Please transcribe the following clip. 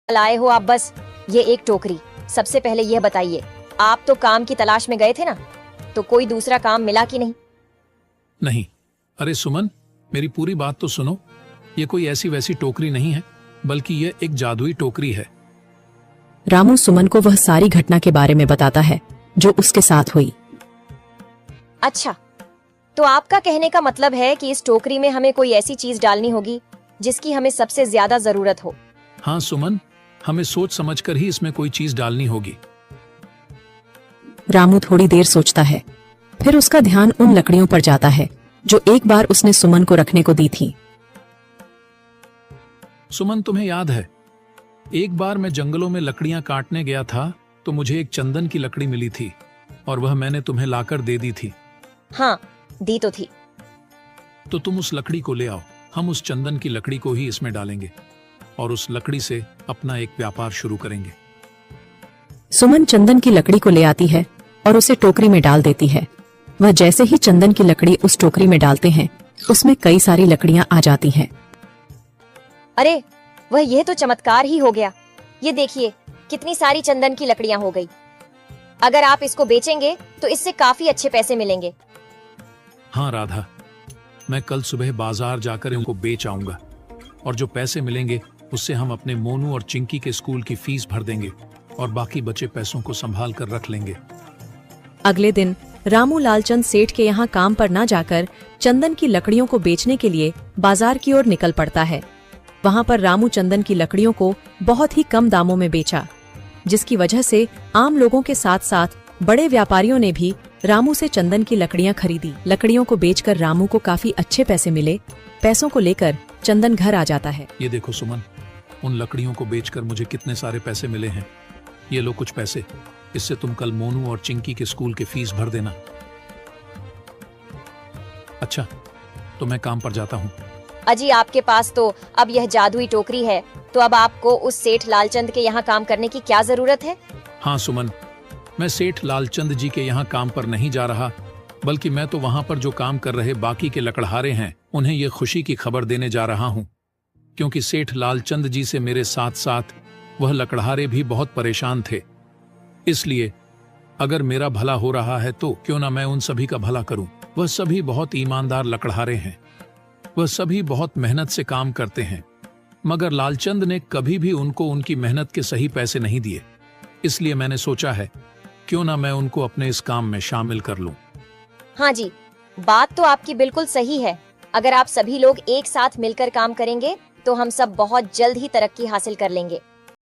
लाए हो आप? बस ये एक टोकरी। सबसे पहले यह बताइए, आप तो काम की तलाश में गए थे ना, तो कोई दूसरा काम मिला कि नहीं? नहीं। अरे सुमन, मेरी पूरी बात तो सुनो। ये कोई ऐसी वैसी टोकरी नहीं है, बल्कि ये एक जादुई टोकरी है। रामू सुमन को वह सारी घटना के बारे में बताता है जो उसके साथ हुई। अच्छा, तो आपका कहने का मतलब है कि इस टोकरी में हमें कोई ऐसी चीज डालनी होगी जिसकी हमें सबसे ज्यादा जरूरत हो। हाँ सुमन, हमें सोच समझकर ही इसमें कोई चीज डालनी होगी। रामू थोड़ी देर सोचता है, फिर उसका ध्यान उन लकड़ियों पर जाता है जो एक बार उसने सुमन को रखने को दी थी। सुमन, तुम्हें याद है, एक बार मैं जंगलों में लकड़ियां काटने गया था तो मुझे एक चंदन की लकड़ी मिली थी और वह मैंने तुम्हें लाकर दे दी थी। हाँ, दी तो थी। तो तुम उस लकड़ी को ले आओ। हम उस चंदन की लकड़ी को ही इसमें डालेंगे और उस लकड़ी से अपना एक व्यापार शुरू करेंगे। सुमन चंदन की लकड़ी को ले आती है और उसे टोकरी में डाल देती है। वह जैसे ही चंदन की लकड़ी उस टोकरी में डालते हैं, उसमें कई सारी लकड़ियां आ जाती हैं। अरे वह, यह तो चमत्कार ही हो गया। ये देखिए, कितनी सारी चंदन की लकड़ियां हो गई। अगर आप इसको बेचेंगे तो इससे काफी अच्छे पैसे मिलेंगे। हाँ राधा, मैं कल सुबह बाजार जाकर इनको बेच आऊंगा और जो पैसे मिलेंगे उससे हम अपने मोनू और चिंकी के स्कूल की फीस भर देंगे और बाकी बचे पैसों को संभाल कर रख लेंगे। अगले दिन रामू लालचंद सेठ के यहाँ काम पर न जाकर चंदन की लकड़ियों को बेचने के लिए बाजार की ओर निकल पड़ता है। वहाँ पर रामू चंदन की लकड़ियों को बहुत ही कम दामों में बेचा, जिसकी वजह से आम लोगों के साथ साथ बड़े व्यापारियों ने भी रामू से चंदन की लकड़ियां खरीदी। लकड़ियों को बेचकर रामू को काफी अच्छे पैसे मिले। पैसों को लेकर चंदन घर आ जाता है। ये देखो सुमन, उन लकड़ियों को बेचकर मुझे कितने सारे पैसे मिले हैं। ये लो कुछ पैसे, इससे तुम कल मोनू और चिंकी के स्कूल की फीस भर देना। अच्छा, तो मैं काम पर जाता हूँ। अजी, आपके पास तो अब यह जादुई टोकरी है, तो अब आपको उस सेठ लालचंद के यहाँ काम करने की क्या जरूरत है? हाँ सुमन, मैं सेठ लालचंद जी के यहाँ काम पर नहीं जा रहा, बल्कि मैं तो वहाँ पर जो काम कर रहे बाकी के लकड़हारे हैं उन्हें ये खुशी की खबर देने जा रहा हूँ, क्योंकि सेठ लालचंद जी से मेरे साथ साथ वह लकड़हारे भी बहुत परेशान थे। इसलिए अगर मेरा भला हो रहा है तो क्यों ना मैं उन सभी का भला करूं। वह सभी बहुत ईमानदार लकड़हारे हैं, वह सभी बहुत मेहनत से काम करते हैं, मगर लालचंद ने कभी भी उनको उनकी मेहनत के सही पैसे नहीं दिए। इसलिए मैंने सोचा है क्यों ना मैं उनको अपने इस काम में शामिल कर लूं। हाँ जी, बात तो आपकी बिल्कुल सही है। अगर आप सभी लोग एक साथ मिलकर काम करेंगे तो हम सब बहुत जल्द ही तरक्की हासिल कर लेंगे।